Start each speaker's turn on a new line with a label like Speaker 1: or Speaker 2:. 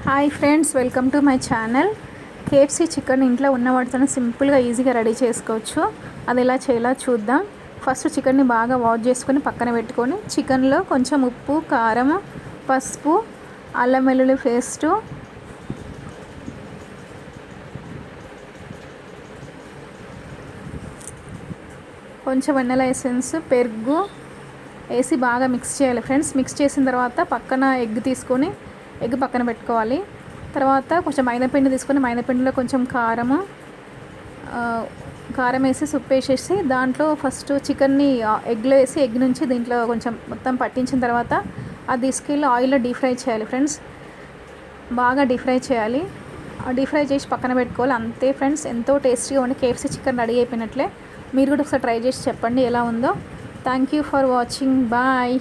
Speaker 1: Hi friends, welcome to my channel. KFC chicken ఇంట్లో ఉన్న వాటితో సింపుల్గా ఈజీగా రెడీ చేసుకోవచ్చు. అది ఎలా చేయాలో చూద్దాం. ఫస్ట్ చికెన్ని బాగా వాష్ చేసుకొని పక్కన పెట్టుకొని చికెన్లో కొంచెం ఉప్పు, కారం, పసుపు, అల్లం వెల్లుల్లి పేస్టు, కొంచెం వెన్నెల ఎసెన్స్, పెరుగు వేసి బాగా మిక్స్ చేయాలి ఫ్రెండ్స్. మిక్స్ చేసిన తర్వాత పక్కన ఎగ్ తీసుకొని ఎగ్ పక్కన పెట్టుకోవాలి. తర్వాత కొంచెం మైదాపిండి తీసుకొని మైదాపిండిలో కొంచెం కారం వేసి ఉప్పు వేసేసి దాంట్లో ఫస్ట్ చికెన్ని ఎగ్లో వేసి ఎగ్ నుంచి దీంట్లో కొంచెం మొత్తం పట్టించిన తర్వాత అది తీసుకెళ్ళి ఆయిల్లో డీప్ ఫ్రై చేయాలి ఫ్రెండ్స్. బాగా డీప్ ఫ్రై చేయాలి. డీప్ ఫ్రై చేసి పక్కన పెట్టుకోవాలి. అంతే ఫ్రెండ్స్, ఎంతో టేస్టీగా ఉండి కేఎఫ్సీ చికెన్ రెడీ అయిపోయినట్లే. మీరు కూడా ఒకసారి ట్రై చేసి చెప్పండి ఎలా ఉందో. Thank you for watching. Bye.